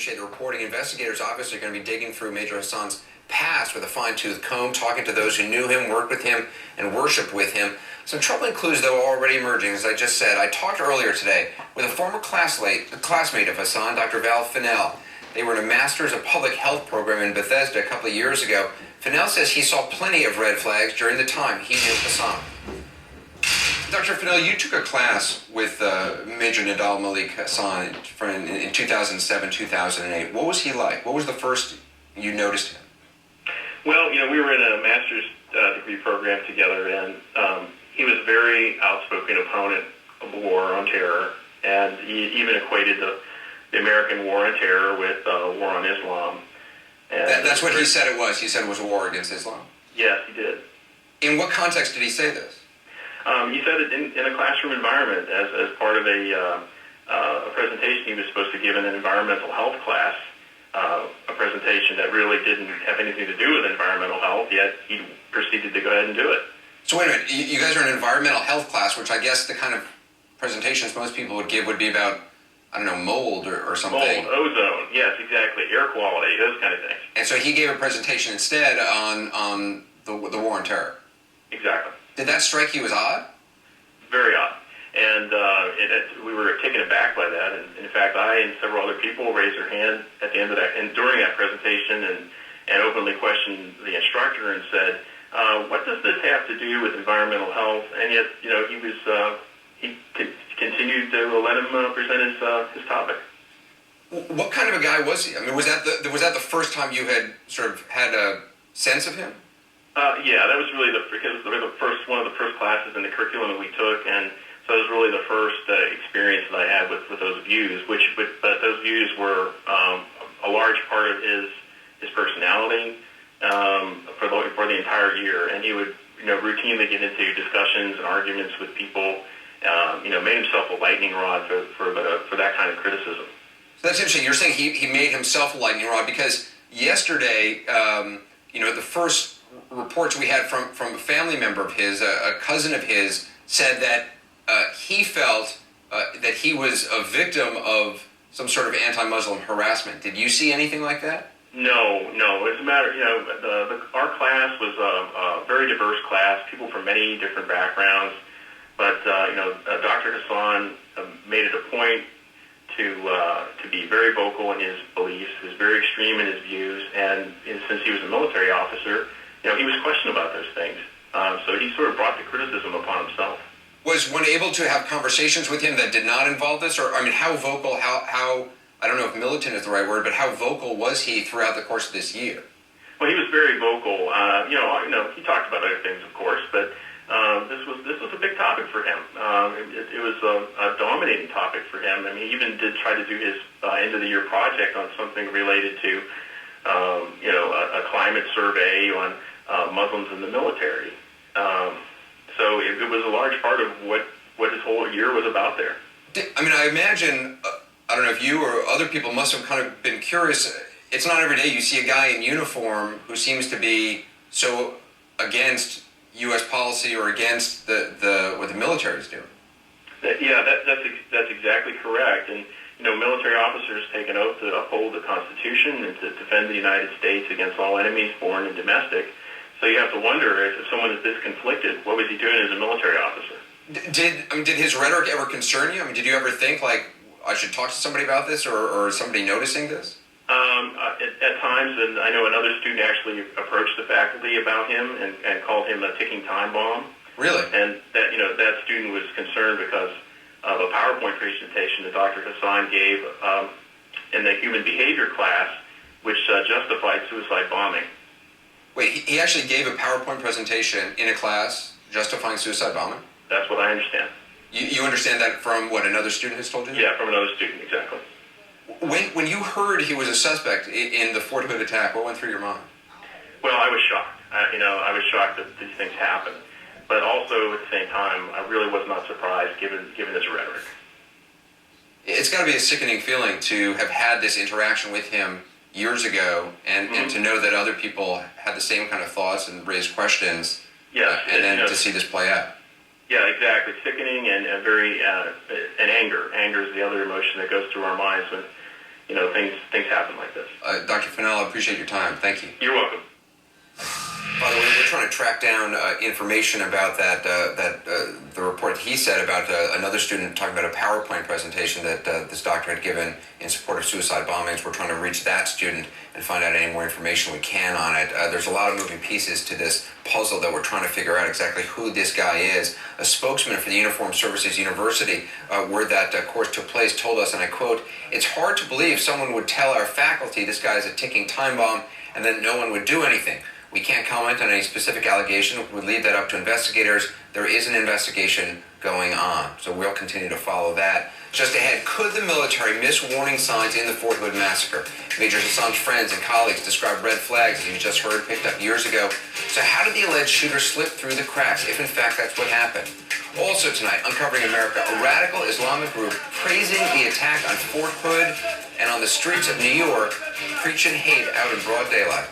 Appreciate the reporting. Investigators obviously are going to be digging through Major Hasan's past with a fine-tooth comb, talking to those who knew him, worked with him, and worshipped with him. Some troubling clues, though, are already emerging. As I just said, I talked earlier today with a former classmate of Hasan, Dr. Val Fennell. They were in a Masters of Public Health program in Bethesda a couple of years ago. Fennell says he saw plenty of red flags during the time he knew Hasan. Dr. Fennell, you took a class with Major Nidal Hasan in 2007, 2008. What was he like? What was the first you noticed him? Well, we were in a master's degree program together, and he was a very outspoken opponent of the war on terror, and he even equated the American war on terror with war on Islam. And that's what he said it was. He said it was a war against Islam. Yes, he did. In what context did he say this? He said it in a classroom environment as part of a presentation he was supposed to give in an environmental health class, a presentation that really didn't have anything to do with environmental health, yet he proceeded to go ahead and do it. So wait a minute, you guys are in an environmental health class, which I guess the kind of presentations most people would give would be about, I don't know, mold or something. Mold, ozone, yes, exactly, air quality, those kind of things. And so he gave a presentation instead on the war on terror. Exactly. Did that strike you as odd? Very odd. And we were taken aback by that. And in fact, I and several other people raised their hand at the end of that, and during that presentation, and openly questioned the instructor and said, "What does this have to do with environmental health?" And yet, he continued to let him present his topic. What kind of a guy was he? I mean, was that the first time you had sort of had a sense of him? Yeah, that was really one of the first classes in the curriculum that we took, and so it was really the first experience that I had with those views. But those views were a large part of his personality for the entire year, and he would routinely get into discussions and arguments with people. Made himself a lightning rod for that kind of criticism. So that's interesting. You're saying he made himself a lightning rod because yesterday, the first reports we had from a family member of his, a cousin of his, said that he felt that he was a victim of some sort of anti-Muslim harassment. Did you see anything like that? No. As a matter, our class was a very diverse class, people from many different backgrounds. But Dr. Hasan made it a point to be very vocal in his beliefs. He was very extreme in his views, and since he was a military officer, he was questioned about those things. So he sort of brought the criticism upon himself. Was one able to have conversations with him that did not involve this? Or, I mean, how vocal, how I don't know if militant is the right word, but how vocal was he throughout the course of this year? Well, he was very vocal. He talked about other things, of course, but this was a big topic for him. It was a dominating topic for him. I mean, he even did try to do his end of the year project on something related to a climate survey on Muslims in the military. So it was a large part of what his whole year was about there. I imagine, I don't know if you or other people must have kind of been curious. It's not every day you see a guy in uniform who seems to be so against U.S. policy or against what the military is doing. Yeah, that's exactly correct. And military officers take an oath to uphold the Constitution and to defend the United States against all enemies, foreign and domestic. So you have to wonder if someone is this conflicted, what was he doing as a military officer? Did his rhetoric ever concern you? I mean, did you ever think like I should talk to somebody about this, or is somebody noticing this? At times, and I know another student actually approached the faculty about him and called him a ticking time bomb. Really? And that student was concerned because of a PowerPoint presentation that Dr. Hasan gave in the human behavior class, which justified suicide bombing. Wait, he actually gave a PowerPoint presentation in a class justifying suicide bombing? That's what I understand. You understand that from what another student has told you? Yeah, from another student, exactly. When you heard he was a suspect in the Fort Hood attack, what went through your mind? Well, I was shocked. I was shocked that these things happened. But also, at the same time, I really was not surprised given his rhetoric. It's got to be a sickening feeling to have had this interaction with him years ago and to know that other people had the same kind of thoughts and raised questions. Yes. And then to see this play out. Yeah, exactly. Sickening and very and anger. Anger is the other emotion that goes through our minds when things happen like this. Dr. Fennell, I appreciate your time. Thank you. You're welcome. By the way, we're trying to track down information about the report he said about another student talking about a PowerPoint presentation that this doctor had given in support of suicide bombings. We're trying to reach that student and find out any more information we can on it. There's a lot of moving pieces to this puzzle that we're trying to figure out exactly who this guy is. A spokesman for the Uniformed Services University, where that course took place, told us, and I quote, "It's hard to believe someone would tell our faculty this guy is a ticking time bomb and then no one would do anything. We can't comment on any specific allegation. We'll leave that up to investigators. There is an investigation going on." So we'll continue to follow that. Just ahead, could the military miss warning signs in the Fort Hood massacre? Major Hasan's friends and colleagues described red flags, as you just heard, picked up years ago. So how did the alleged shooter slip through the cracks, if in fact that's what happened? Also tonight, Uncovering America, a radical Islamic group praising the attack on Fort Hood and on the streets of New York, preaching hate out in broad daylight.